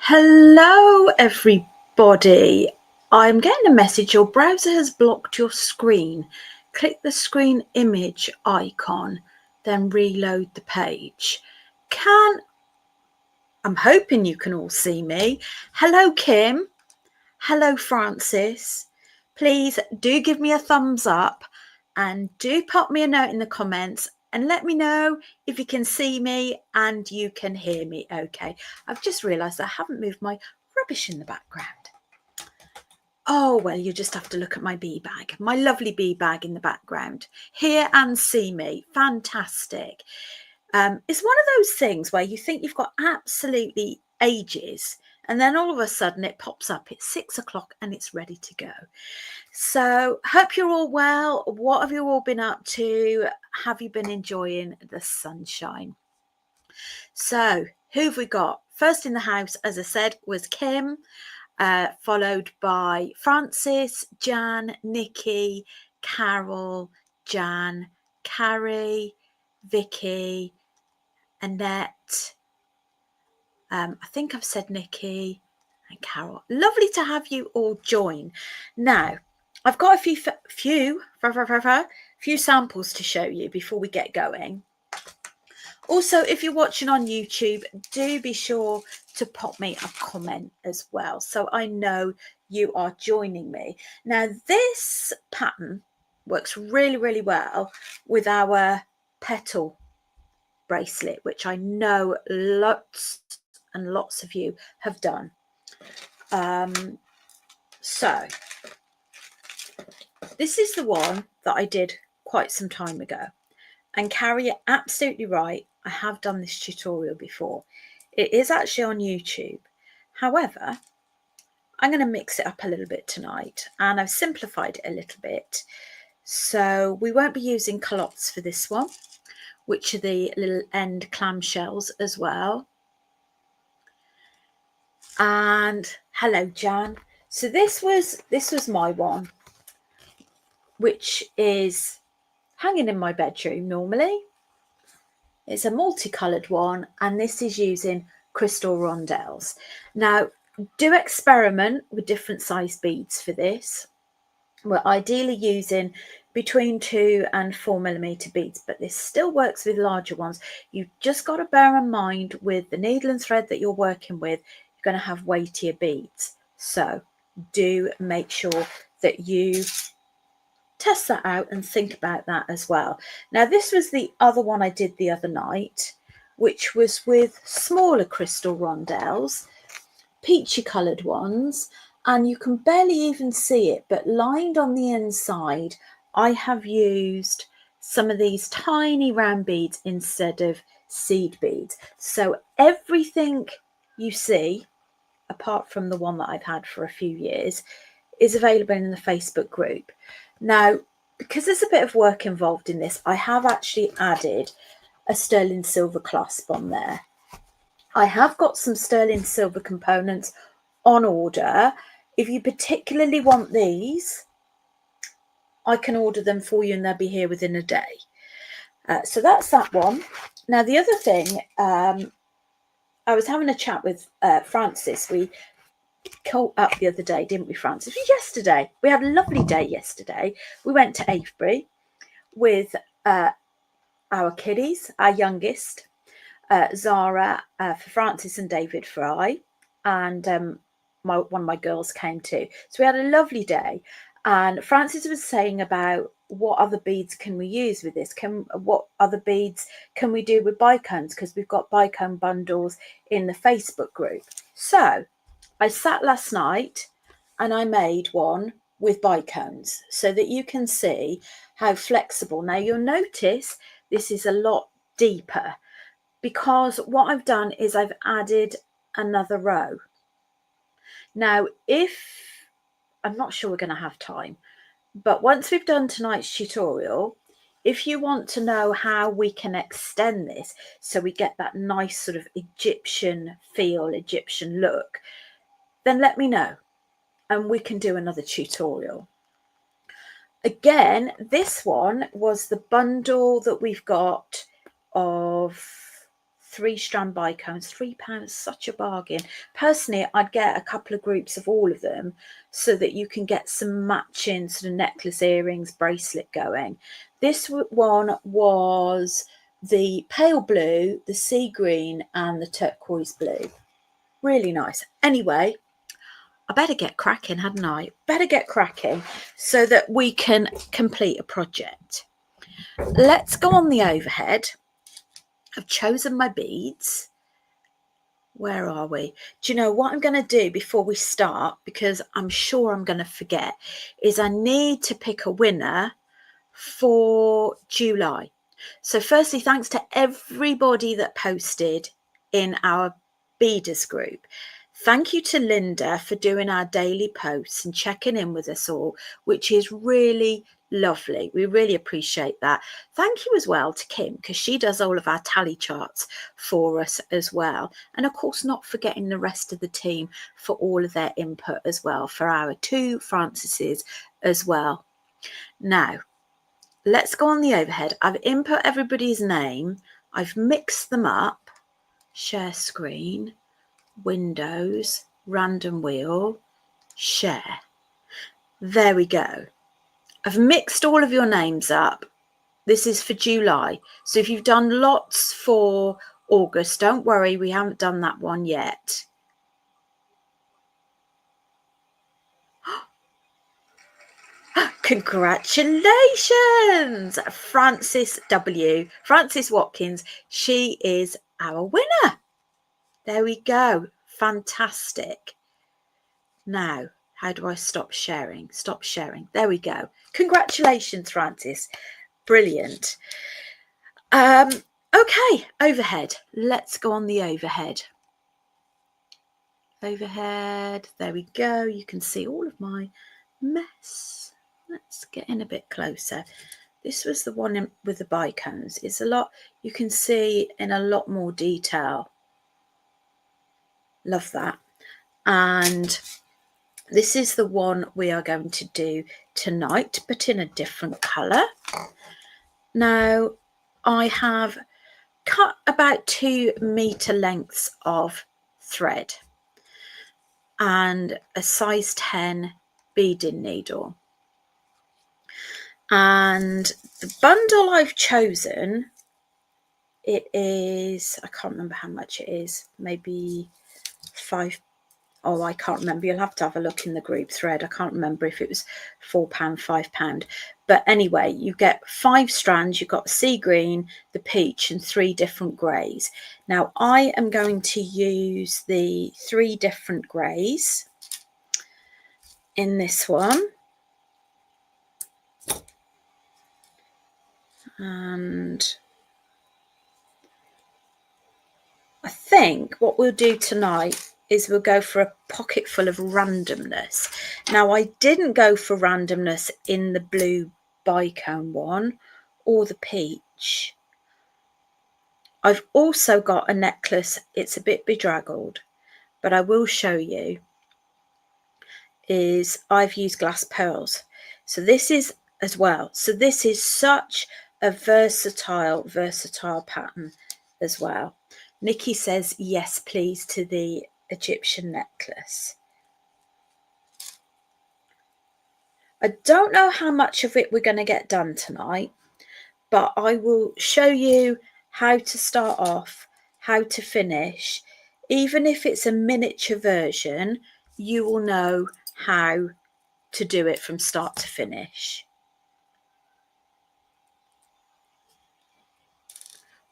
Hello everybody, I'm getting a message. Your browser has blocked your screen. Click the screen image icon, then reload the page. I'm hoping you can all see me. Hello Kim, hello Francis. Please do give me a thumbs up and do pop me a note in the comments and let me know if you can see me and you can hear me okay. I've just realised I haven't moved my rubbish in the background. Oh, well, you just have to look at my bee bag, my lovely bee bag in the background. Hear and see me. Fantastic. It's one of those things where you think you've got absolutely ages and then all of a sudden it pops up. It's 6 o'clock and it's ready to go. So hope you're all well. What have you all been up to? Have you been enjoying the sunshine? So who have we got? First in the house, as I said, was Kim, followed by Francis, Jan, Nikki, Carol, Jan, Carrie, Vicky, Annette. I think I've said Nikki and Carol. Lovely to have you all join. Now, I've got a few samples to show you before we get going. Also, if you're watching on YouTube, do be sure to pop me a comment as well, so I know you are joining me. Now, this pattern works really, really well with our petal bracelet, which I know lots and lots of you have done. So this is the one that I did quite some time ago, and Carrie, you're absolutely right, I have done this tutorial before. It is actually on YouTube. However, I'm going to mix it up a little bit tonight, and I've simplified it a little bit. So we won't be using culottes for this one, which are the little end clamshells as well. And hello Jan. So this was my one, which is hanging in my bedroom normally. It's a multicolored one, and this is using crystal rondelles. Now, do experiment with different size beads for this. We're ideally using between 2 and 4 millimeter beads, but this still works with larger ones. You've just got to bear in mind with the needle and thread that you're working with, you're going to have weightier beads. So do make sure that you test that out and think about that as well. Now, this was the other one I did the other night, which was with smaller crystal rondelles, peachy coloured ones, and you can barely even see it, but lined on the inside, I have used some of these tiny round beads instead of seed beads. So everything you see, apart from the one that I've had for a few years, is available in the Facebook group. Now, because there's a bit of work involved in this, I have actually added a sterling silver clasp on there. I have got some sterling silver components on order. If you particularly want these, I can order them for you and they'll be here within a day. So that's that one. Now, the other thing, I was having a chat with Francis. We caught up the other day, didn't we, Francis? Yesterday. We had a lovely day yesterday. We went to Avebury with our kiddies, our youngest, Zara for Francis and David for I, and one of my girls came too. So we had a lovely day, and Francis was saying about what other beads can we use with this? What other beads can we do with bicones? Because we've got bicone bundles in the Facebook group. So I sat last night and I made one with bicones so that you can see how flexible. Now you'll notice this is a lot deeper, because what I've done is I've added another row. Now, if I'm not sure we're going to have time, but once we've done tonight's tutorial, if you want to know how we can extend this so we get that nice sort of Egyptian feel, Egyptian look, then let me know and we can do another tutorial. Again, this one was the bundle that we've got of 3-strand bicones, £3, such a bargain. Personally, I'd get a couple of groups of all of them so that you can get some matching sort of necklace, earrings, bracelet going. This one was the pale blue, the sea green and the turquoise blue. Really nice. Anyway, I better get cracking, hadn't I? Better get cracking so that we can complete a project. Let's go on the overhead. I've chosen my beads. Where are we? Do you know what I'm going to do before we start, because I'm sure I'm going to forget, is I need to pick a winner for July. So firstly, thanks to everybody that posted in our beaders group. Thank you to Linda for doing our daily posts and checking in with us all, which is really lovely. We really appreciate that. Thank you as well to Kim, because she does all of our tally charts for us as well. And of course, not forgetting the rest of the team for all of their input as well, for our 2 Francises as well. Now, let's go on the overhead. I've input everybody's name. I've mixed them up. Share screen. Windows, random wheel, share. There we go. I've mixed all of your names up. This is for July. So if you've done lots for August, don't worry, we haven't done that one yet. Congratulations, Frances W. Frances Watkins. She is our winner. There we go. Fantastic. Now, how do I stop sharing? Stop sharing. There we go. Congratulations, Frances. Brilliant. Okay, overhead. Let's go on the overhead. Overhead. There we go. You can see all of my mess. Let's get in a bit closer. This was the one with the bicones. It's a lot, you can see in a lot more detail. Love that. And this is the one we are going to do tonight, but in a different colour. Now, I have cut about 2 metre lengths of thread and a size 10 beading needle. And the bundle I've chosen, it is, I can't remember how much it is, maybe £5. Oh, I can't remember. You'll have to have a look in the group thread. I can't remember if it was £4, £5. But anyway, you get 5 strands. You've got sea green, the peach, and 3 different greys. Now, I am going to use the 3 different greys in this one. And I think what we'll do tonight is we'll go for a pocket full of randomness. Now, I didn't go for randomness in the blue bicone one or the peach. I've also got a necklace. It's a bit bedraggled, but I will show you, is I've used glass pearls. So this is as well. So this is such a versatile pattern as well. Nikki says, yes, please, to the Egyptian necklace. I don't know how much of it we're going to get done tonight, but I will show you how to start off, how to finish. Even if it's a miniature version, you will know how to do it from start to finish.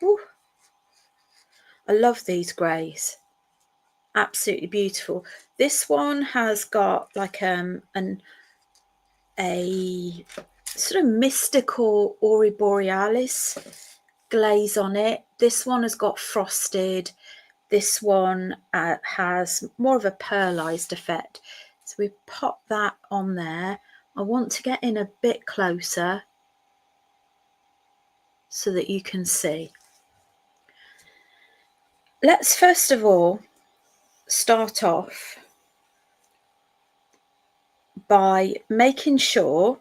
Ooh, I love these greys. Absolutely beautiful. This one has got like a sort of mystical Aurora Borealis glaze on it. This one has got frosted. This one has more of a pearlized effect. So we pop that on there. I want to get in a bit closer so that you can see. Let's first of all start off by making sure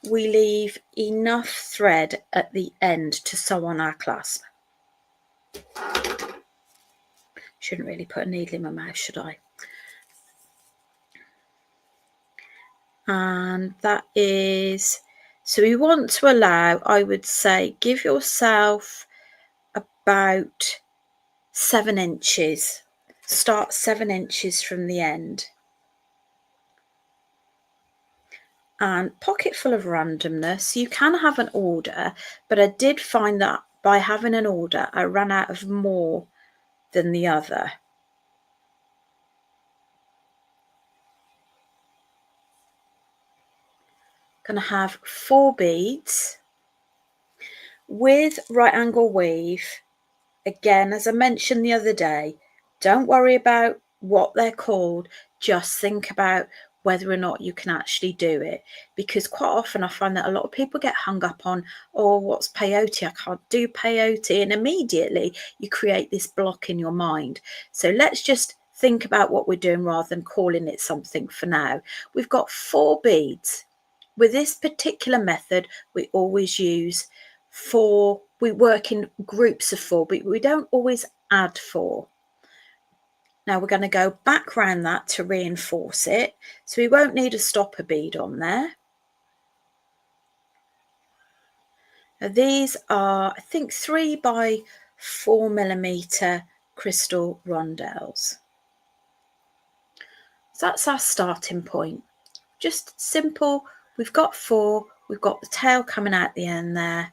we leave enough thread at the end to sew on our clasp. Shouldn't really put a needle in my mouth, should I? And that is, so we want to allow, I would say, give yourself about 7 inches. Start 7 inches from the end. And pocket full of randomness. You can have an order, but I did find that by having an order, I ran out of more than the other. Going to have 4 beads with right angle weave. Again, as I mentioned the other day, don't worry about what they're called, just think about whether or not you can actually do it, because quite often I find that a lot of people get hung up on, oh, what's peyote? I can't do peyote, and immediately you create this block in your mind. So let's just think about what we're doing rather than calling it something for now. We've got 4 beads. With this particular method, we always use 4. We work in groups of 4, but we don't always add 4. Now we're going to go back round that to reinforce it, so we won't need a stopper bead on there. Now these are, I think, 3 by 4 millimeter crystal rondelles. So that's our starting point. Just simple. We've got 4. We've got the tail coming out the end there.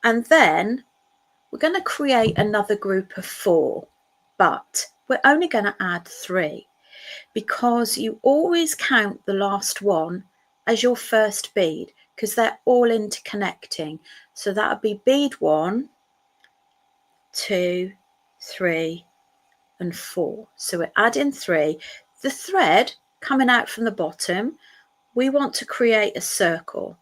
And then we're going to create another group of 4, but we're only going to add 3, because you always count the last one as your first bead, because they're all interconnecting. So that would be bead 1, 2, 3, and 4. So we're adding 3. The thread coming out from the bottom, we want to create a circle,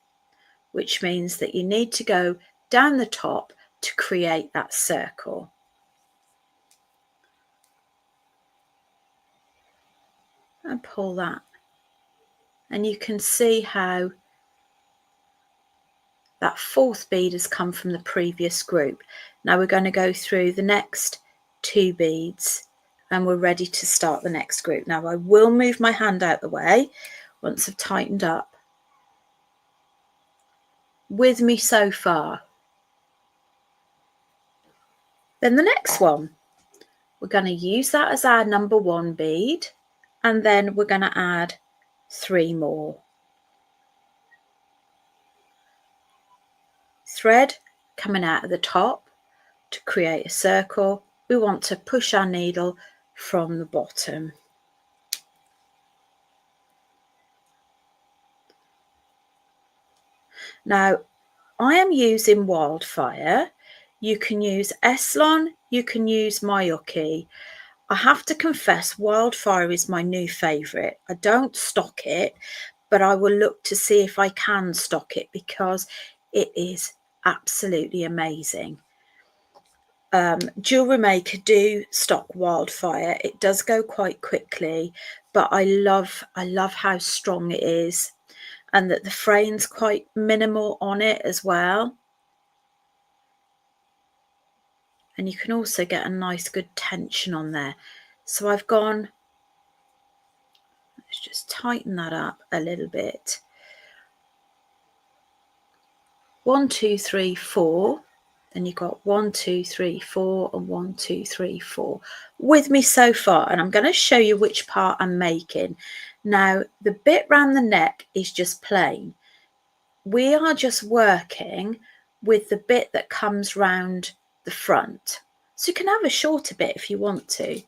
which means that you need to go down the top to create that circle. And pull that, and you can see how that 4th bead has come from the previous group. Now we're going to go through the next 2 beads and we're ready to start the next group. Now I will move my hand out the way once I've tightened up. With me so far? Then the next one, we're going to use that as our number 1 bead, and then we're going to add 3 more. Thread coming out of the top to create a circle. We want to push our needle from the bottom. Now I am using Wildfire. You can use Eslon, you can use Mayuki. I have to confess, Wildfire is my new favourite. I don't stock it, but I will look to see if I can stock it, because it is absolutely amazing. Jewelry Maker do stock Wildfire. It does go quite quickly, but I love how strong it is, and that the frame's quite minimal on it as well. And you can also get a nice good tension on there. So I've gone, let's just tighten that up a little bit. 1, 2, 3, 4. Then you've got 1, 2, 3, 4, and 1, 2, 3, 4. With me so far, and I'm going to show you which part I'm making. Now, the bit round the neck is just plain. We are just working with the bit that comes round the front. So you can have a shorter bit if you want to.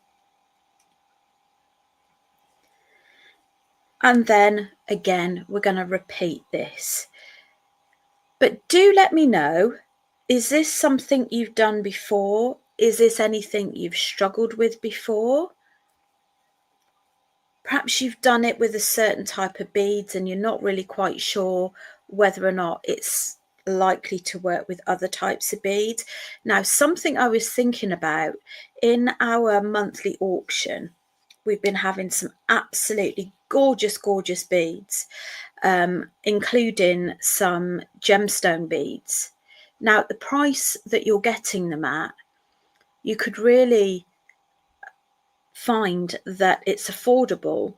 And then again, we're going to repeat this. But do let me know Is this something you've done before? Is this anything you've struggled with before? Perhaps you've done it with a certain type of beads and you're not really quite sure whether or not it's likely to work with other types of beads. Now, something I was thinking about in our monthly auction, we've been having some absolutely gorgeous, gorgeous beads, including some gemstone beads. Now, the price that you're getting them at, you could really find that it's affordable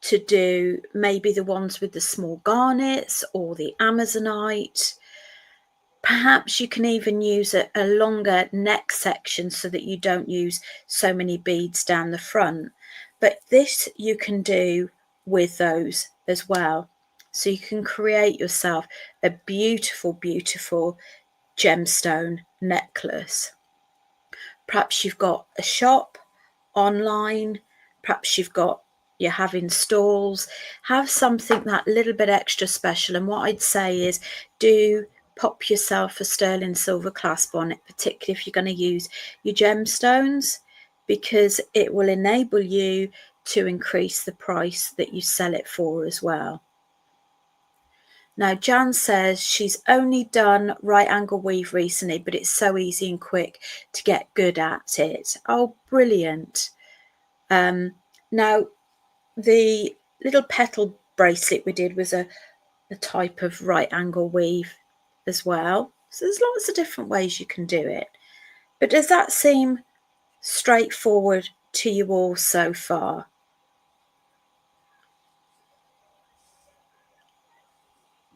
to do maybe the ones with the small garnets or the Amazonite. Perhaps you can even use a longer neck section so that you don't use so many beads down the front. But this you can do with those as well. So you can create yourself a beautiful, beautiful gemstone necklace. Perhaps you've got a shop online, perhaps you're having stalls, have something that little bit extra special. And what I'd say is do pop yourself a sterling silver clasp on it, particularly if you're going to use your gemstones, because it will enable you to increase the price that you sell it for as well. Now, Jan says she's only done right angle weave recently, but it's so easy and quick to get good at it. Oh, brilliant. Now, the little petal bracelet we did was a type of right angle weave as well. So there's lots of different ways you can do it. But does that seem straightforward to you all so far?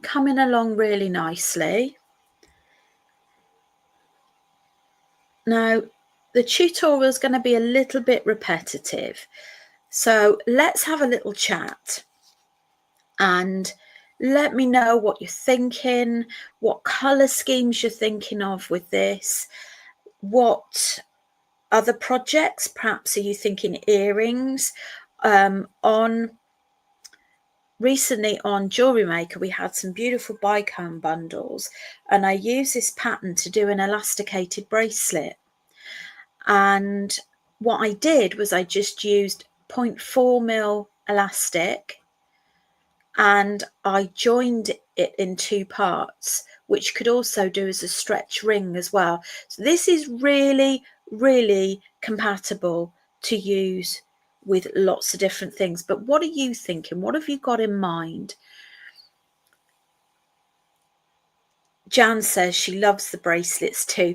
Coming along really nicely. Now, the tutorial is going to be a little bit repetitive. So let's have a little chat and let me know what you're thinking, what colour schemes you're thinking of with this, what other projects, perhaps are you thinking earrings? Recently on Jewelry Maker, we had some beautiful bicone bundles, and I used this pattern to do an elasticated bracelet. And what I did was I just used 0.4mm elastic and I joined it in two parts, which could also do as a stretch ring as well. So this is really, really compatible to use with lots of different things. But what are you thinking? What have you got in mind? Jan says she loves the bracelets too.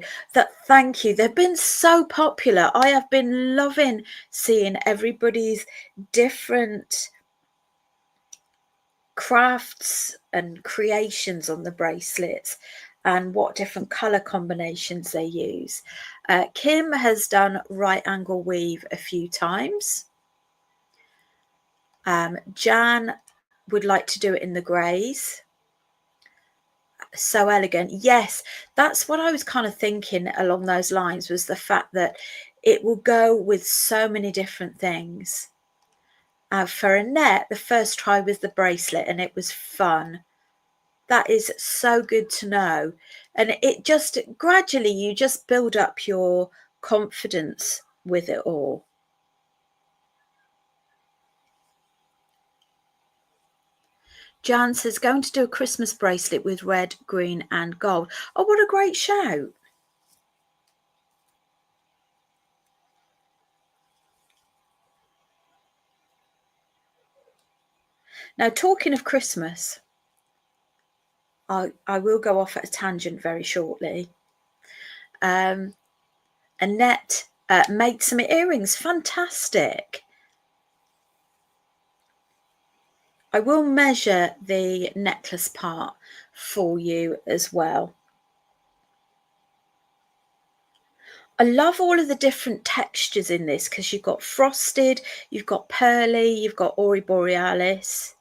Thank you. They've been so popular. I have been loving seeing everybody's different crafts and creations on the bracelets and what different color combinations they use. Kim has done right angle weave a few times. Jan would like to do it in the greys. So elegant. Yes, that's what I was kind of thinking along those lines, was the fact that it will go with so many different things. For Annette, the first try was the bracelet and it was fun. That is so good to know. And it just gradually, you just build up your confidence with it all. Jan says, going to do a Christmas bracelet with red, green and gold. Oh, what a great shout. Now, talking of Christmas, I will go off at a tangent very shortly. Annette made some earrings. Fantastic. I will measure the necklace part for you as well. I love all of the different textures in this because you've got frosted, you've got pearly, you've got Aurora Borealis.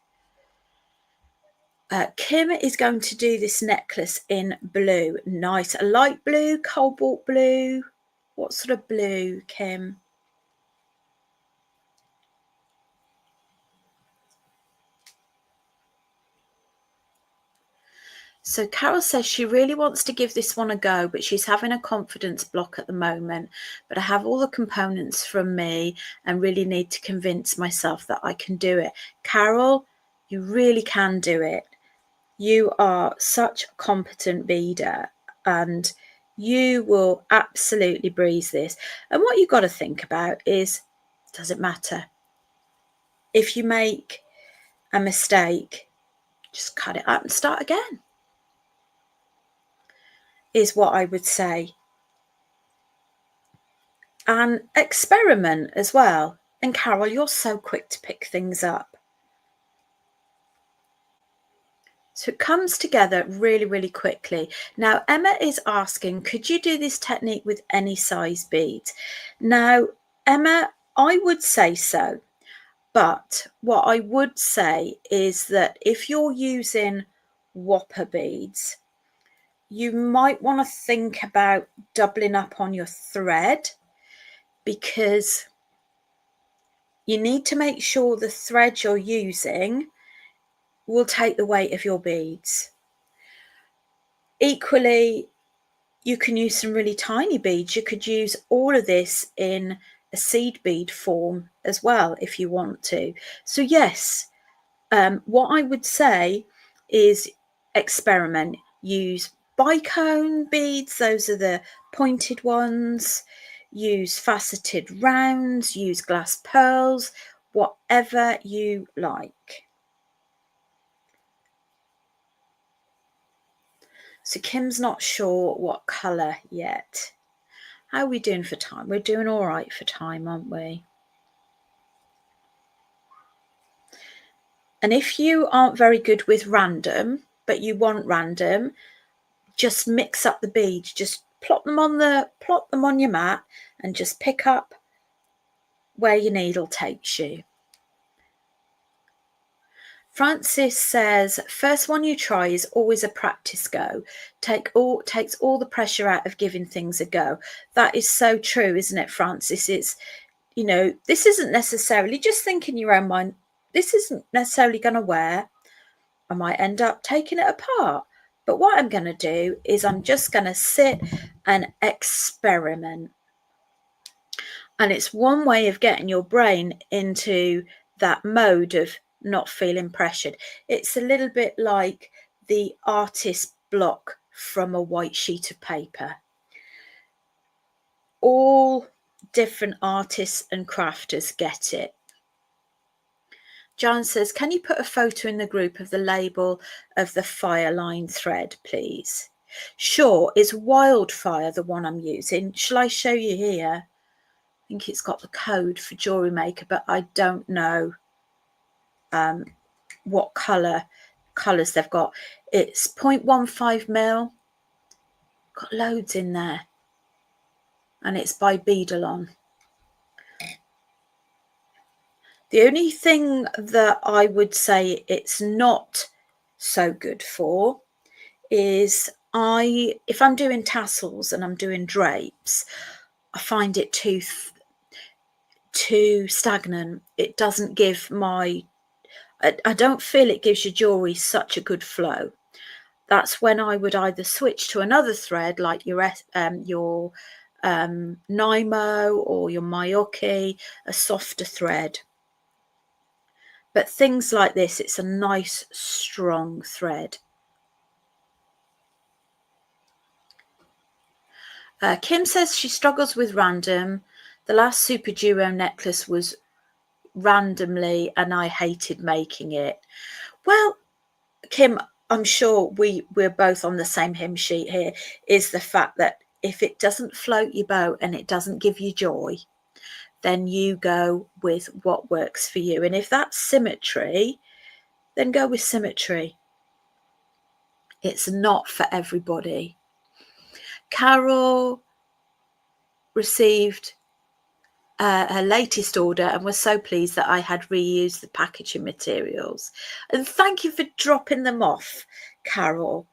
Kim is going to do this necklace in blue. Nice. A light blue, cobalt blue. What sort of blue, Kim? So Carol says she really wants to give this one a go, but she's having a confidence block at the moment. But I have all the components from me and really need to convince myself that I can do it. Carol, you really can do it. You are such a competent beader and you will absolutely breeze this. And what you've got to think about is, does it matter? If you make a mistake, just cut it out and start again, is what I would say. And experiment as well. And Carol, you're so quick to pick things up. So it comes together really, really quickly. Now, Emma is asking, could you do this technique with any size beads? Now, Emma, I would say so. But what I would say is that if you're using whopper beads, you might want to think about doubling up on your thread, because you need to make sure the thread you're using will take the weight of your beads. Equally, you can use some really tiny beads. You could use all of this in a seed bead form as well if you want to. So yes, what I would say is experiment. Use bicone beads, those are the pointed ones. Use faceted rounds, use glass pearls, whatever you like. So Kim's not sure what colour yet. How are we doing for time? We're doing all right for time, aren't we? And if you aren't very good with random, but you want random, just mix up the beads. Just plop them on your mat and just pick up where your needle takes you. Francis says, first one you try is always a practice go. Takes all the pressure out of giving things a go. That is so true, isn't it, Francis? It's, you know, this isn't necessarily, just think in your own mind, this isn't necessarily going to wear. I might end up taking it apart. But what I'm going to do is I'm just going to sit and experiment. And it's one way of getting your brain into that mode of not feeling pressured. It's a little bit like the artist block from a white sheet of paper. All different artists and crafters get it. John says, can you put a photo in the group of the label of the fire line thread, please? Sure, it's Wildfire, the one I'm using. Shall I show you here? I think it's got the code for Jewelry Maker, but I don't know what colours they've got. It's 0.15 mil. Got loads in there. And it's by beaded. The only thing that I would say it's not so good for is if I'm doing tassels and I'm doing drapes, I find it too stagnant. It doesn't give I don't feel it gives your jewelry such a good flow. That's when I would either switch to another thread like your Nymo or your Mayoki, a softer thread. But things like this, it's a nice strong thread. Kim says she struggles with random. The last Super Duo necklace was randomly and I hated making it. Well, Kim, I'm sure we're both on the same hymn sheet here, is the fact that if it doesn't float your boat and it doesn't give you joy, then you go with what works for you. And if that's symmetry, then go with symmetry. It's not for everybody. Carol received her latest order and was so pleased that I had reused the packaging materials. And thank you for dropping them off, Carol.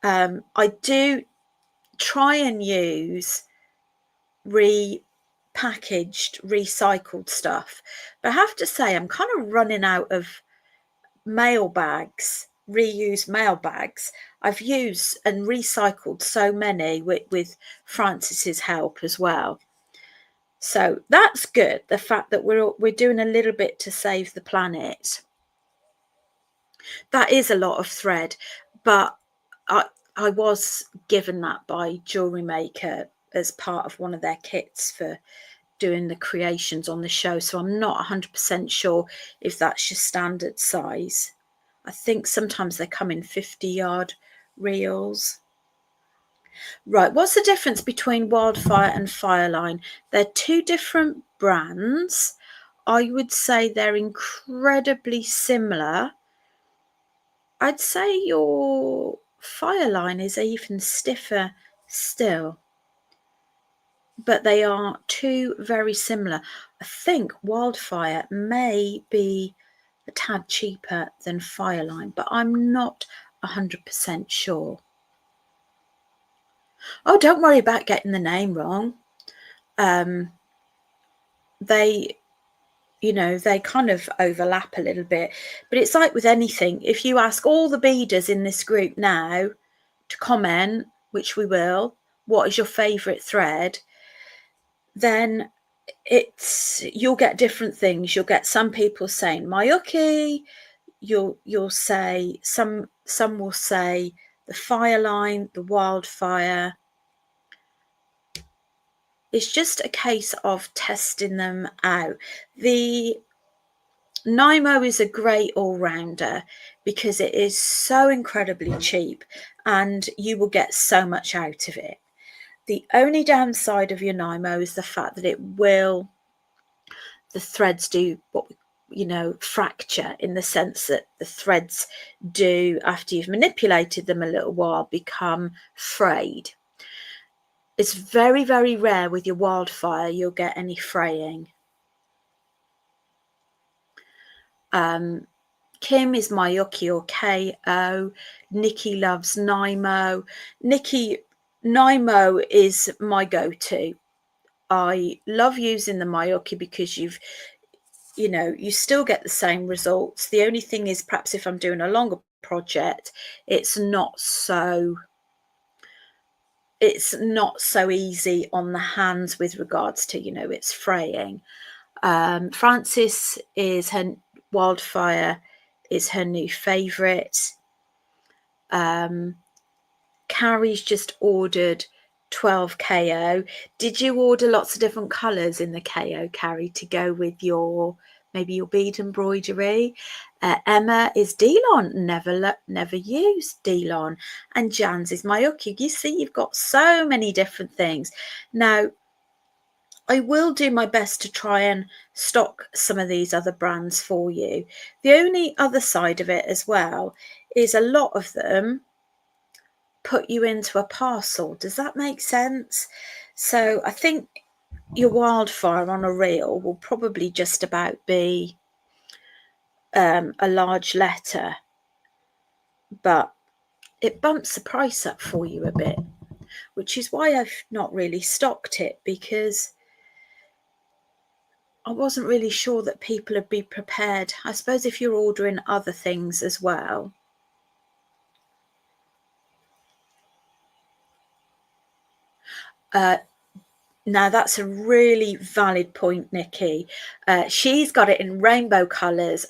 I do try and use repackaged, recycled stuff, but I have to say I'm kind of running out of mail bags reuse mail bags. I've used and recycled so many with Francis's help as well. So that's good, the fact that we're doing a little bit to save the planet. That is a lot of thread, but I was given that by Jewelry Maker as part of one of their kits for doing the creations on the show, so I'm not 100% sure if that's your standard size. I think sometimes they come in 50-yard reels. Right, what's the difference between Wildfire and Fireline? They're two different brands. I would say they're incredibly similar. I'd say your Fireline is even stiffer still, but they are two very similar. I think Wildfire may be a tad cheaper than Fireline, but I'm not 100% sure. Oh, don't worry about getting the name wrong. They, you know, they kind of overlap a little bit, but it's like with anything. If you ask all the beaders in this group now to comment, which we will, what is your favourite thread, then you'll get different things. You'll get some people saying Mayuki, you'll say some will say the Fireline, the Wildfire. It's just a case of testing them out. The Nymo is a great all-rounder because it is so incredibly cheap and you will get so much out of it. The only downside of your Nymo is the fact that the threads do what, you know, fracture, in the sense that the threads do, after you've manipulated them a little while, become frayed. It's very, very rare with your Wildfire you'll get any fraying. Kim is Mayuki or KO. Nikki loves Nymo. Nymo is my go-to. I love using the Mayuki because you still get the same results. The only thing is, perhaps if I'm doing a longer project, it's not so easy on the hands with regards to, it's fraying. Francis is her Wildfire is her new favourite. Carrie's just ordered 12 KO. Did you order lots of different colours in the KO, Carrie, to go with maybe your bead embroidery? Emma is Delon, never used Delon. And Jan's is Mayuki. You see, you've got so many different things. Now, I will do my best to try and stock some of these other brands for you. The only other side of it as well is a lot of them put you into a parcel. Does that make sense? So I think your Wildfire on a reel will probably just about be a large letter, but it bumps the price up for you a bit, which is why I've not really stocked it, because I wasn't really sure that people would be prepared. I suppose if you're ordering other things as well. Now that's a really valid point, Nikki. She's got it in rainbow colours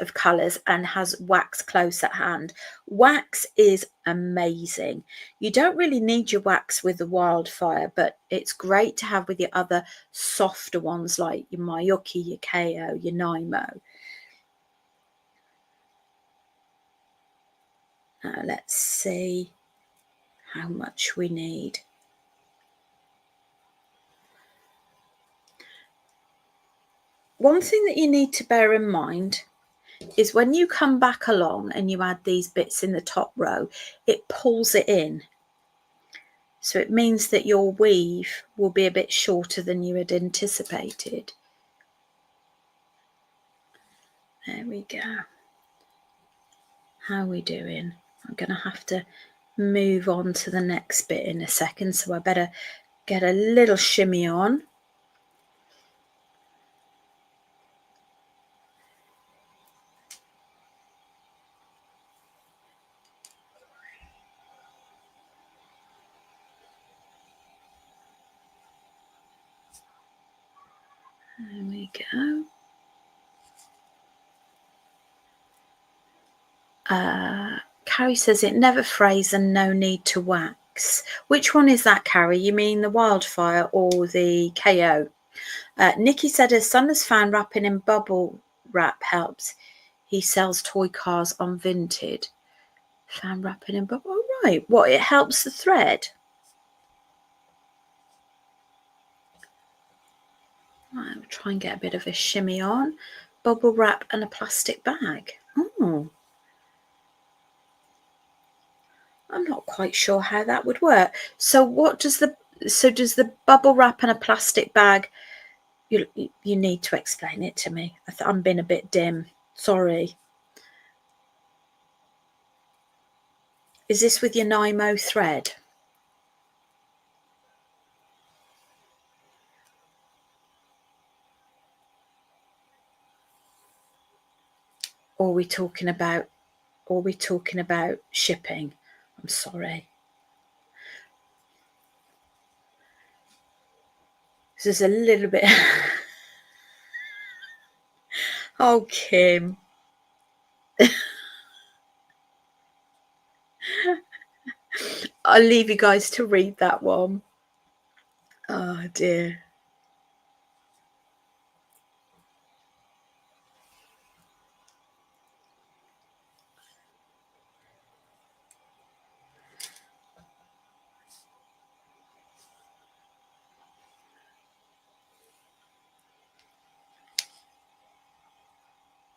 and has wax close at hand. Wax is amazing. You don't really need your wax with the Wildfire, but it's great to have with your other softer ones like your Mayuki, your KO, your Nymo. Let's see how much we need. One thing that you need to bear in mind is when you come back along and you add these bits in the top row, it pulls it in. So it means that your weave will be a bit shorter than you had anticipated. There we go. How are we doing? I'm going to have to move on to the next bit in a second, so I better get a little shimmy on. There we go. Carrie says it never frays and no need to wax. Which one is that, Carrie? You mean the wildfire or the KO? Nikki said her son has found wrapping in bubble wrap helps. He sells toy cars on Vinted. Found wrapping in bubble. Oh, right. What, it helps the thread? Right, we'll try and get a bit of a shimmy on. Bubble wrap and a plastic bag. Oh, I'm not quite sure how that would work. So what does does the bubble wrap and a plastic bag, you need to explain it to me. I'm being a bit dim. Sorry. Is this with your Nymo thread? Or are we talking about shipping? I'm sorry. This is a little bit Oh, Kim. I'll leave you guys to read that one. Oh dear.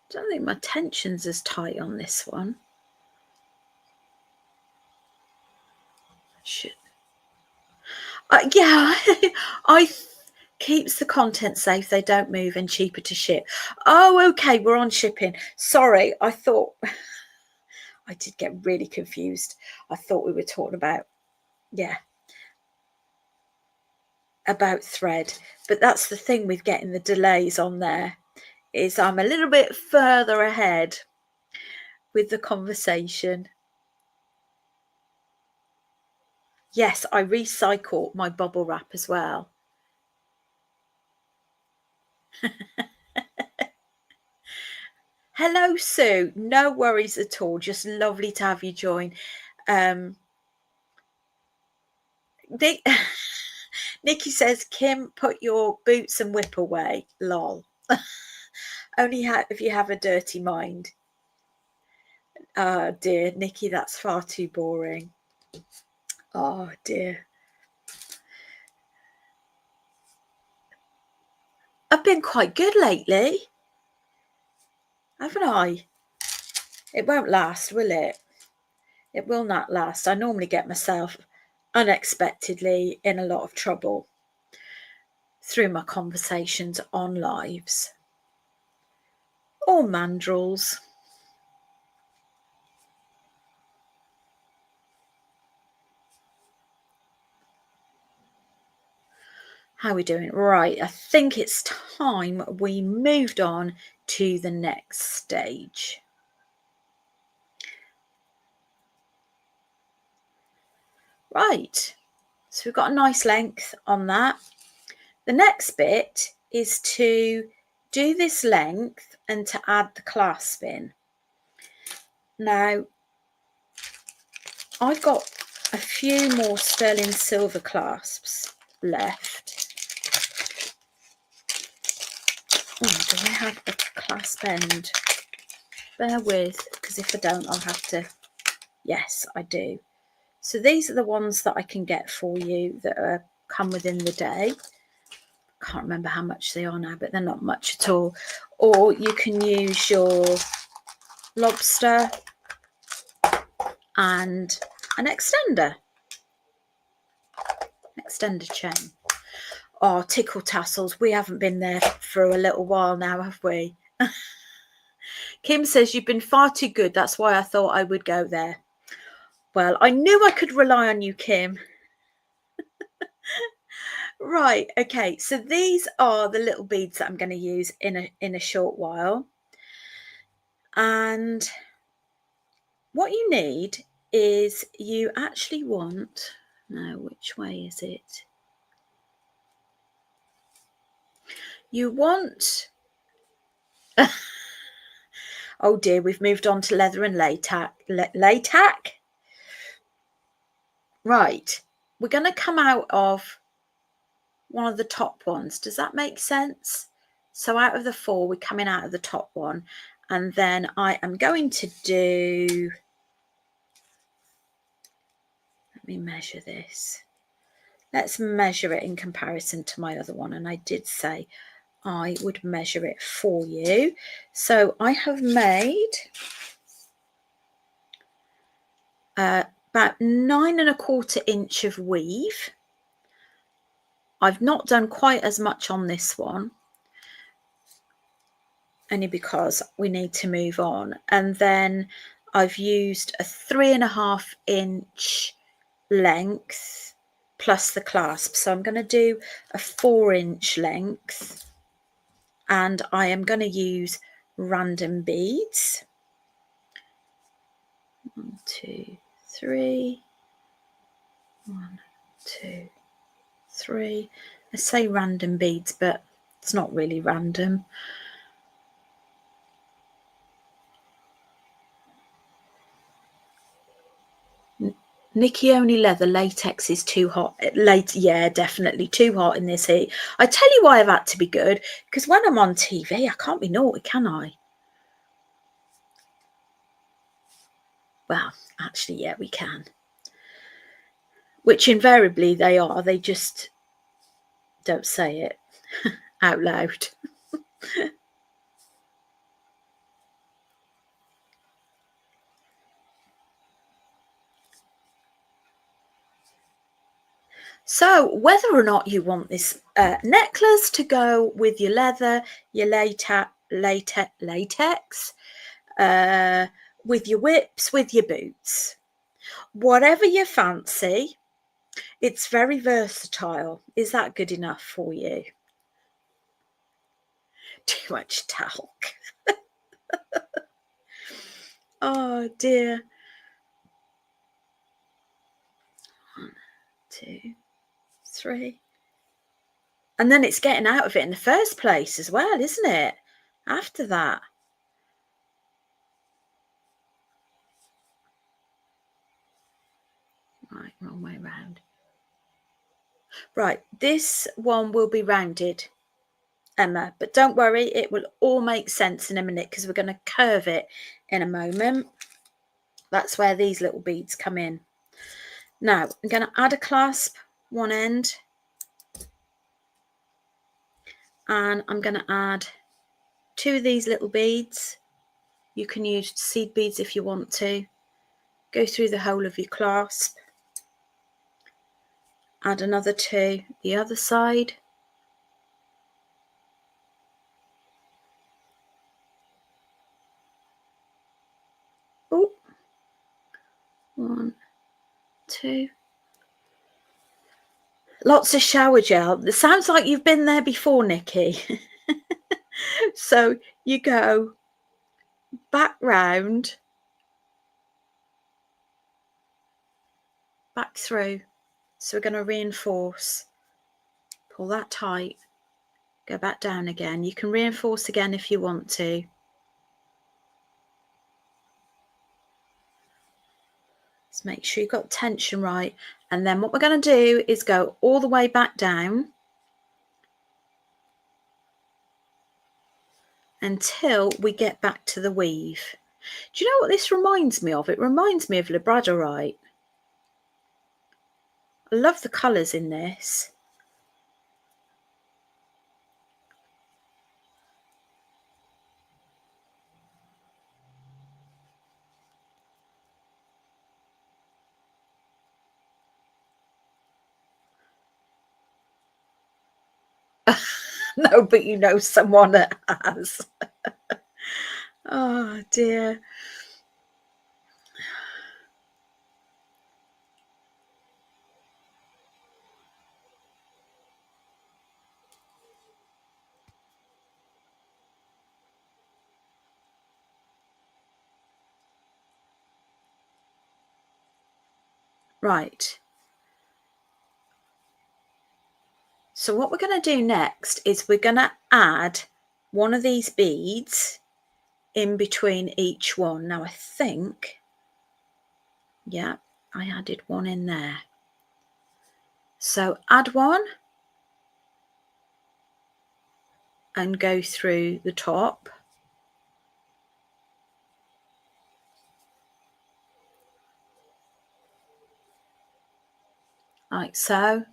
I don't think my tension's as tight on this one. Shit. Yeah, keeps the content safe. They don't move and cheaper to ship. Oh, okay. We're on shipping. Sorry, I thought I did get really confused. I thought we were talking about, yeah, about thread. But that's the thing with getting the delays on there, is I'm a little bit further ahead with the conversation. Yes, I recycle my bubble wrap as well. Hello, Sue. No worries at all. Just lovely to have you join. Nikki says, Kim, put your boots and whip away. Lol. Only if you have a dirty mind. Oh dear, Nikki, that's far too boring. Oh dear. I've been quite good lately, haven't I? It won't last, will it? It will not last. I normally get myself unexpectedly in a lot of trouble through my conversations on lives. Or mandrels. How are we doing? Right, I think it's time we moved on to the next stage. Right, so we've got a nice length on that. The next bit is to do this length and to add the clasp in. Now, I've got a few more sterling silver clasps left. Oh, do I have a clasp end? Bear with, because if I don't, I'll have to. Yes, I do. So these are the ones that I can get for you that come within the day. Can't remember how much they are now, but they're not much at all. Or you can use your lobster and an extender chain. Oh, tickle tassels. We haven't been there for a little while now, have we? Kim says, you've been far too good. That's why I thought I would go there. Well, I knew I could rely on you, Kim. Right, okay. So these are the little beads that I'm going to use in a short while. And what you need is you actually want, now which way is it? you want... Oh dear, we've moved on to leather and latex. Latex? Right, we're going to come out of one of the top ones. Does that make sense? So out of the 4, we're coming out of the top one. And then I am going to do... Let me measure this. Let's measure it in comparison to my other one. And I did say I would measure it for you. So I have made about 9¼ inch of weave. I've not done quite as much on this one, only because we need to move on. And then I've used a 3½ inch length plus the clasp. So I'm going to do a 4-inch length, and I am going to use random beads. 1, 2, 3. 1, 2, 3. I say random beads, but it's not really random. Nikki, only leather. Latex is too hot. Yeah, definitely too hot in this heat. I tell you why I've had to be good, because when I'm on TV, I can't be naughty, can I? Well, actually, yeah, we can. Which invariably they are. They just don't say it out loud. So whether or not you want this necklace to go with your leather, your latex, with your whips, with your boots, whatever you fancy, it's very versatile. Is that good enough for you? Too much talc. Oh dear. 1, 2, 3. And then it's getting out of it in the first place as well, isn't it? After that. Right, wrong way round. Right, this one will be rounded, Emma, but don't worry, it will all make sense in a minute because we're going to curve it in a moment. That's where these little beads come in. Now, I'm going to add a clasp one end, and I'm going to add 2 of these little beads. You can use seed beads if you want to. Go through the whole of your clasp. Add another 2 the other side. Oh, 1, 2. Lots of shower gel. It sounds like you've been there before, Nikki. So you go back round, back through. So we're going to reinforce. Pull that tight. Go back down again. You can reinforce again if you want to. Just make sure you've got tension right. And then what we're going to do is go all the way back down until we get back to the weave. Do you know what this reminds me of? It reminds me of labradorite. I love the colours in this. No, but you know someone that has. Oh dear. Right. So what we're going to do next is we're going to add one of these beads in between each one. Now I think, yeah, I added one in there. So add one and go through the top. Like so.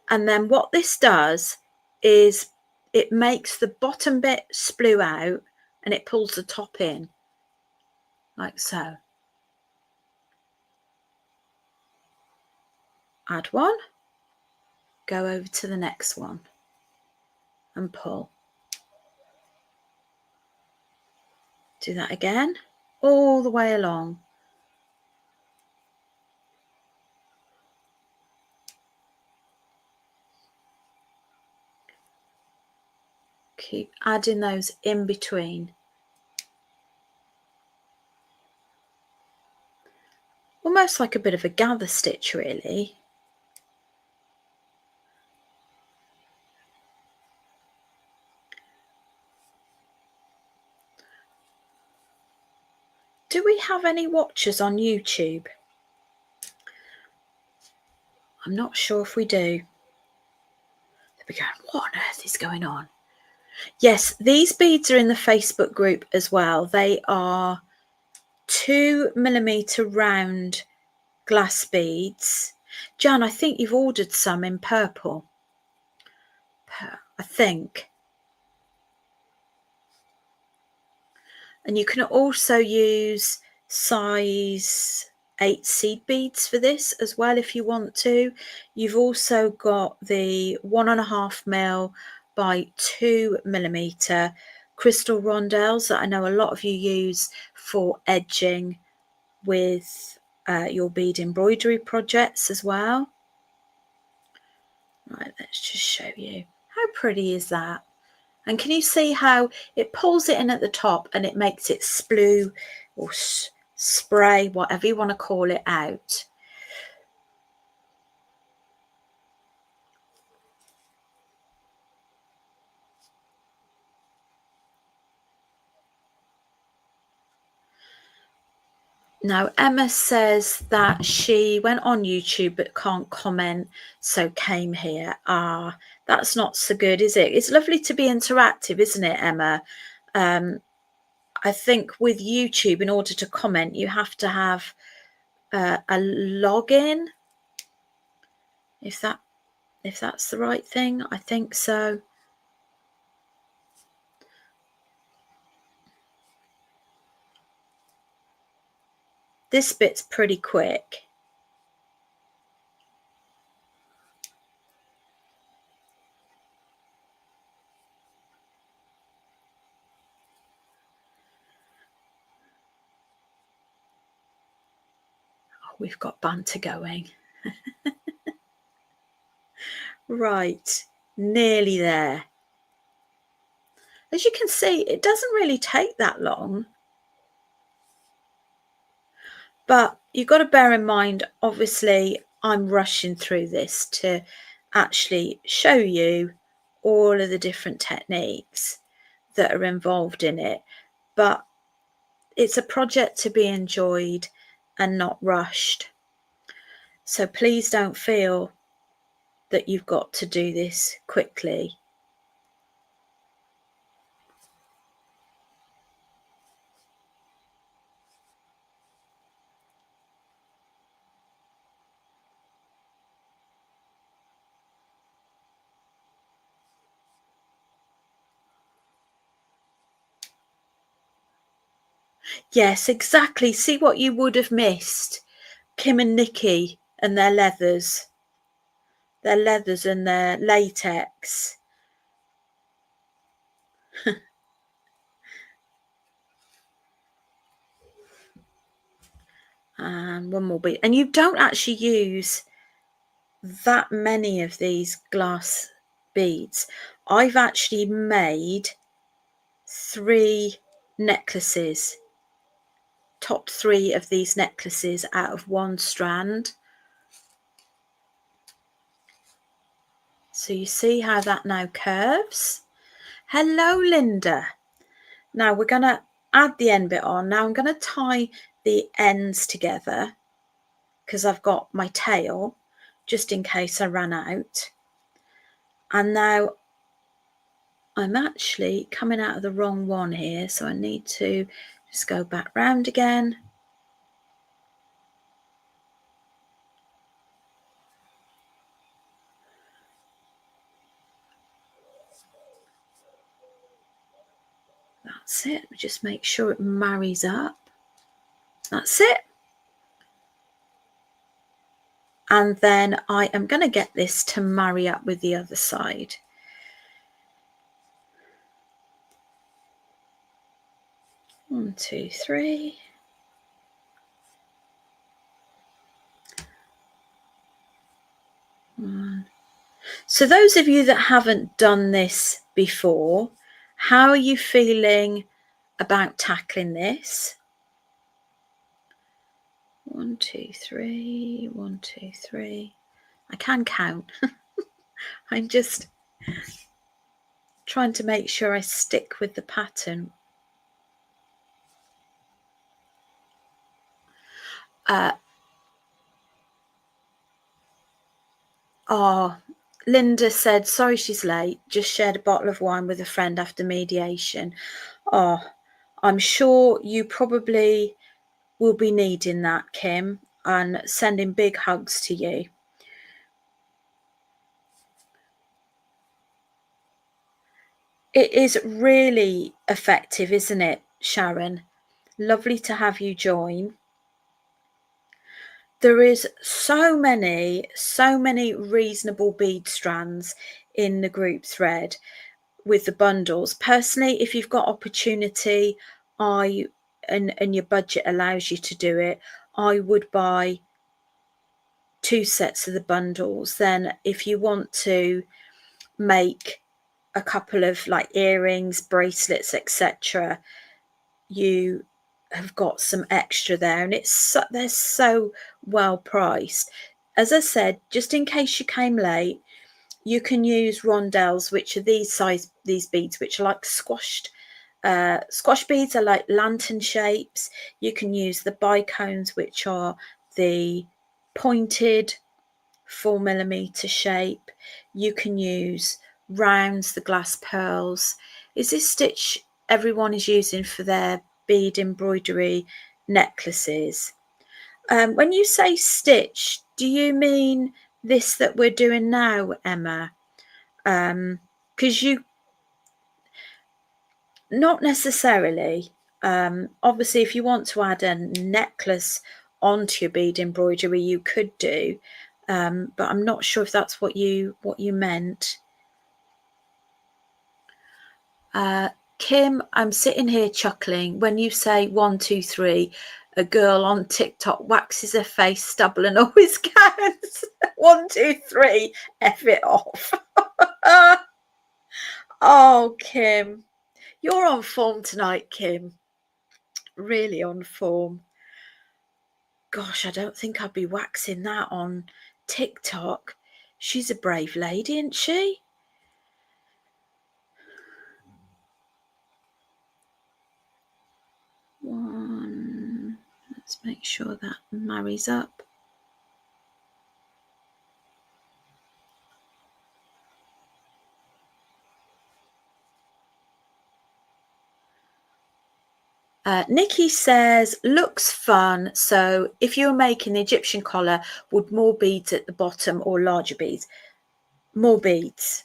And then what this does is it makes the bottom bit splue out and it pulls the top in like so. Add one, go over to the next one and pull. Do that again, all the way along. Keep adding those in between. Almost like a bit of a gather stitch, really. Do we have any watchers on YouTube? I'm not sure if we do. They'll be going, what on earth is going on? Yes, these beads are in the Facebook group as well. They are 2mm round glass beads. Jan, I think you've ordered some in purple. I think. And you can also use size 8 seed beads for this as well if you want to. You've also got the 1.5mm by 2mm crystal rondelles that I know a lot of you use for edging with your bead embroidery projects as well. Right, let's just show you. How pretty is that? And can you see how it pulls it in at the top and it makes it splue or spray, whatever you want to call it, out? Now, Emma says that she went on YouTube but can't comment, so came here. Ah, that's not so good, is it? It's lovely to be interactive, isn't it, Emma? I think with YouTube, in order to comment, you have to have a login. If that's the right thing, I think so. This bit's pretty quick. Oh, we've got banter going. Right, nearly there. As you can see, it doesn't really take that long. But you've got to bear in mind, obviously, I'm rushing through this to actually show you all of the different techniques that are involved in it. But it's a project to be enjoyed and not rushed. So please don't feel that you've got to do this quickly. Yes, exactly. See what you would have missed. Kim and Nikki and their leathers and their latex. And one more bead. And you don't actually use that many of these glass beads. I've actually made 3 necklaces, top 3 of these necklaces out of one strand. So you see how that now curves. Hello, Linda. Now we're going to add the end bit on. Now I'm going to tie the ends together because I've got my tail just in case I ran out. And now I'm actually coming out of the wrong one here, so I need to just go back round again. That's it. Just make sure it marries up. That's it. And then I am going to get this to marry up with the other side. One, two, three. One. So those of you that haven't done this before, how are you feeling about tackling this? 1, 2, 3, 1, 2, 3. I can count. I'm just trying to make sure I stick with the pattern. Linda said, sorry she's late, just shared a bottle of wine with a friend after mediation. I'm sure you probably will be needing that, Kim, and sending big hugs to you. It is really effective, isn't it, Sharon? Lovely to have you join. There is so many reasonable bead strands in the group thread with the bundles. Personally, if you've got opportunity, and your budget allows you to do it, I would buy 2 sets of the bundles. Then if you want to make a couple of like earrings, bracelets, etc., you have got some extra there, and they're so well priced. As I said, just in case you came late, you can use rondelles, which are these beads, which are like squash beads, are like lantern shapes. You can use the bicones, which are the pointed 4mm shape. You can use rounds, the glass pearls. Is this stitch everyone is using for their bead embroidery necklaces? When you say stitch, do you mean this that we're doing now, Emma? Because not necessarily. Obviously, if you want to add a necklace onto your bead embroidery, you could do, but I'm not sure if that's what you meant. Kim, I'm sitting here chuckling when you say 1, 2, 3. A girl on TikTok waxes her face, stubble, and always counts. 1, 2, 3. F it off. Oh, Kim, you're on form tonight, Kim. Really on form. Gosh, I don't think I'd be waxing that on TikTok. She's a brave lady, isn't she? One. Let's make sure that marries up. Nikki says, looks fun. So if you were making the Egyptian collar, would more beads at the bottom or larger beads? More beads.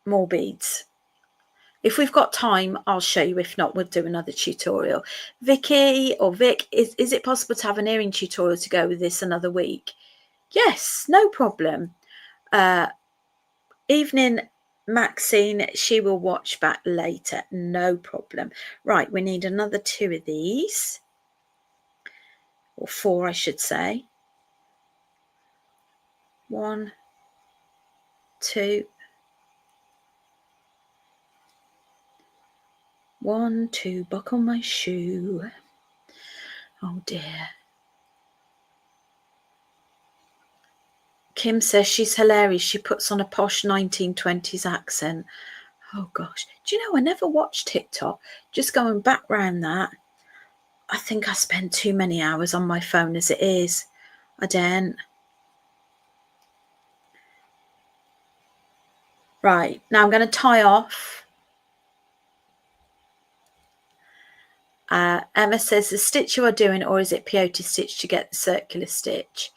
More beads. If we've got time, I'll show you. If not, we'll do another tutorial. Vicky or Vic, is it possible to have an earring tutorial to go with this another week? Yes, no problem. Evening Maxine, she will watch back later. No problem. Right, we need another 2 of these. Or 4, I should say. 1, 2. 1, 2, buckle my shoe. Oh dear. Kim says she's hilarious. She puts on a posh 1920s accent. Oh gosh. Do you know, I never watched TikTok. Just going back round that, I think I spend too many hours on my phone as it is. I don't. Right, now I'm going to tie off. Emma says, the stitch you are doing, or is it peyote stitch to get the circular stitch?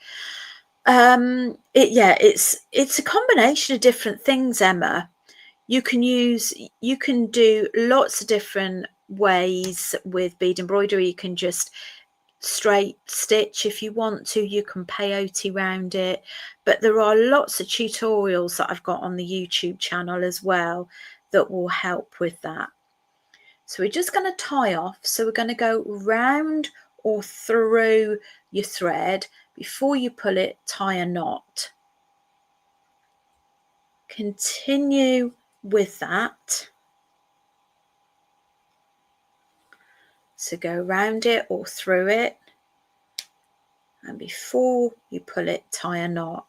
It's a combination of different things, Emma. You can do lots of different ways with bead embroidery. You can just straight stitch if you want to. You can peyote round it, but there are lots of tutorials that I've got on the YouTube channel as well that will help with that. So we're just going to tie off. So we're going to go round or through your thread. Before you pull it, tie a knot. Continue with that. So go round it or through it. And before you pull it, tie a knot.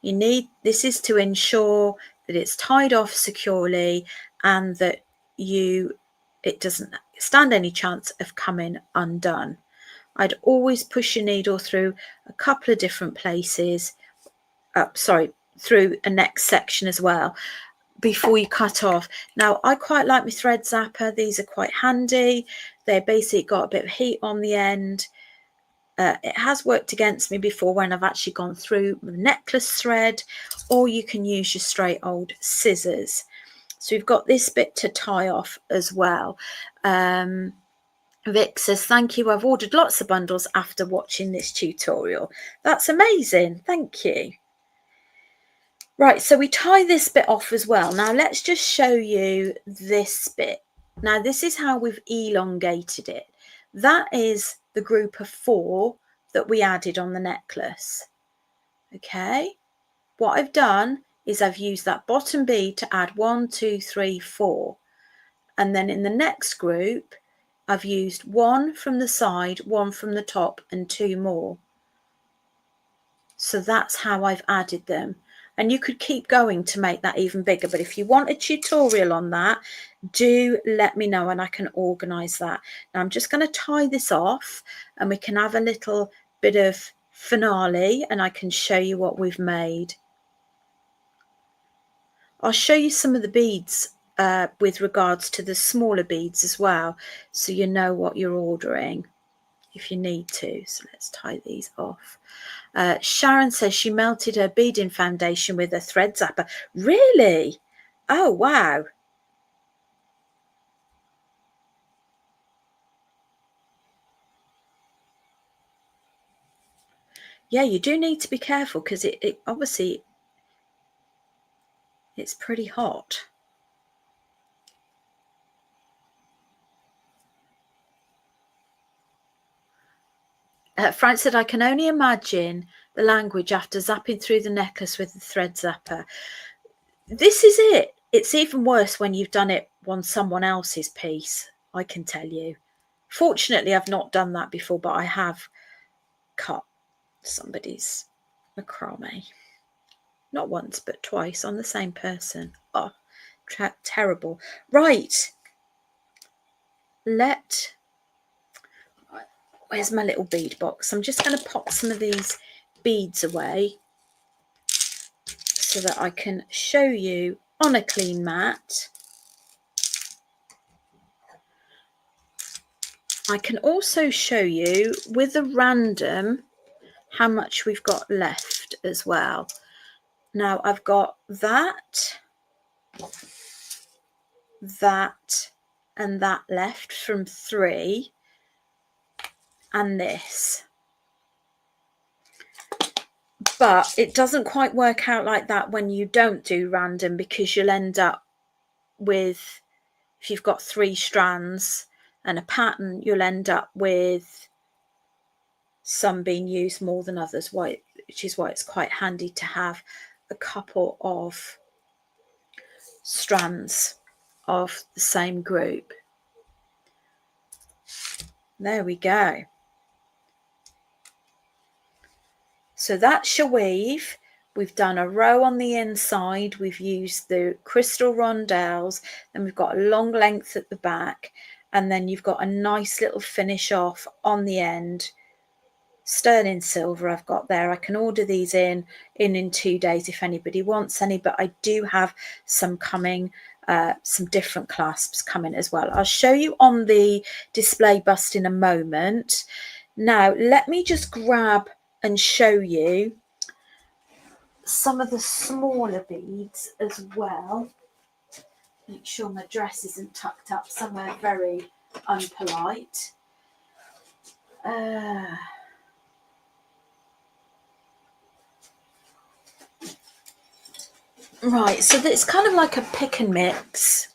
This is to ensure that it's tied off securely and that it doesn't stand any chance of coming undone. I'd always push your needle through a couple of different places, through a next section as well before you cut off. Now, I quite like my thread zapper. These are quite handy. They're basically got a bit of heat on the end. It has worked against me before when I've actually gone through the necklace thread, or you can use your straight old scissors. So we've got this bit to tie off as well. Vic says, thank you. I've ordered lots of bundles after watching this tutorial. That's amazing. Thank you. Right, so we tie this bit off as well. Now let's just show you this bit. Now this is how we've elongated it. That is the group of 4 that we added on the necklace. Okay, what I've done is I've used that bottom bead to add 1, 2, 3, 4. And then in the next group, I've used 1 from the side, 1 from the top, and 2 more. So that's how I've added them. And you could keep going to make that even bigger. But if you want a tutorial on that, do let me know and I can organise that. Now I'm just going to tie this off and we can have a little bit of finale and I can show you what we've made. I'll show you some of the beads with regards to the smaller beads as well, so you know what you're ordering if you need to. So let's tie these off. Sharon says she melted her beading foundation with a thread zapper. Really? Oh, wow. Yeah, you do need to be careful because it obviously it's pretty hot. Frank said, I can only imagine the language after zapping through the necklace with the thread zapper. This is it. It's even worse when you've done it on someone else's piece, I can tell you. Fortunately, I've not done that before, but I have cut somebody's macrame. Not once, but twice on the same person. Oh, terrible. Right. Where's my little bead box? I'm just going to pop some of these beads away so that I can show you on a clean mat. I can also show you with a random how much we've got left as well. Now I've got that, and that left from 3, and this. But it doesn't quite work out like that when you don't do random, because you'll end up with, if you've got 3 strands and a pattern, you'll end up with some being used more than others, which is why it's quite handy to have a couple of strands of the same group. There we go. So that's your weave. We've done a row on the inside. We've used the crystal rondelles. Then we've got a long length at the back. And then you've got a nice little finish off on the end. Sterling silver I've got there. I can order these in 2 days if anybody wants any, but I do have some coming, some different clasps coming as well. I'll show you on the display bust in a moment. Now let me just grab and show you some of the smaller beads as well. Make sure my dress isn't tucked up somewhere very unpolite. Right, so it's kind of like a pick and mix.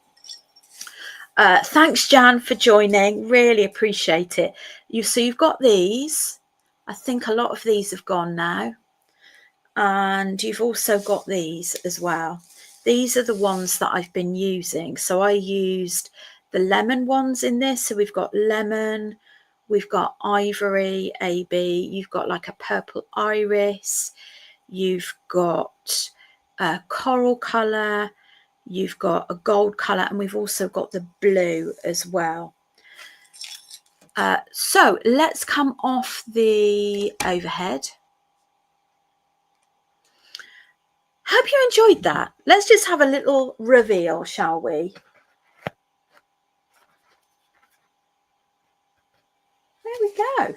Thanks, Jan, for joining. Really appreciate it. So you've got these. I think a lot of these have gone now. And you've also got these as well. These are the ones that I've been using. So I used the lemon ones in this. So we've got lemon, we've got ivory, AB, you've got like a purple iris, you've got a coral colour, you've got a gold colour, and we've also got the blue as well. So let's come off the overhead. Hope you enjoyed that. Let's just have a little reveal, shall we? There we go.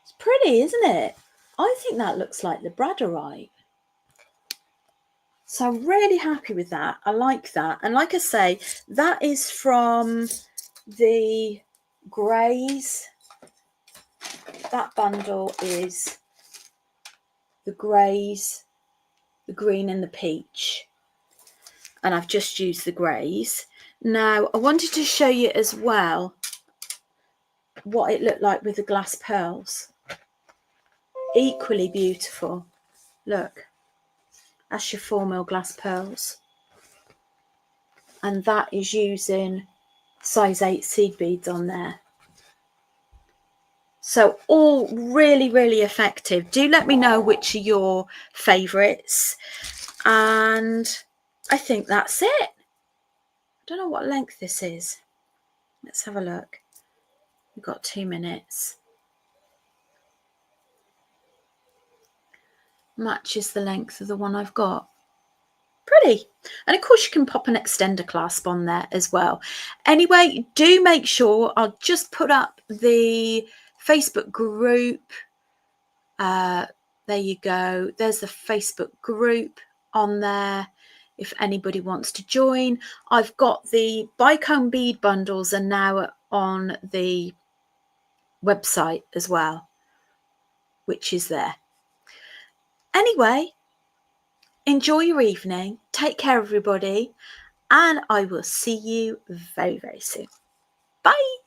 It's pretty, isn't it? I think that looks like the labradorite. So I'm really happy with that. I like that. And like I say, that is from the greys. That bundle is the greys, the green and the peach. And I've just used the greys. Now, I wanted to show you as well what it looked like with the glass pearls. Equally beautiful. Look, that's your 4mm glass pearls. And that is using size 8 seed beads on there. So all really, really effective. Do let me know which are your favourites. And I think that's it. I don't know what length this is. Let's have a look. We've got 2 minutes. Matches the length of the one I've got. Pretty. And of course you can pop an extender clasp on there as well. Anyway, do make sure, I'll just put up the Facebook group. There you go. There's the Facebook group on there if anybody wants to join. I've got the bicone bead bundles are now on the website as well, which is there. Anyway, enjoy your evening. Take care, everybody. And I will see you very, very soon. Bye.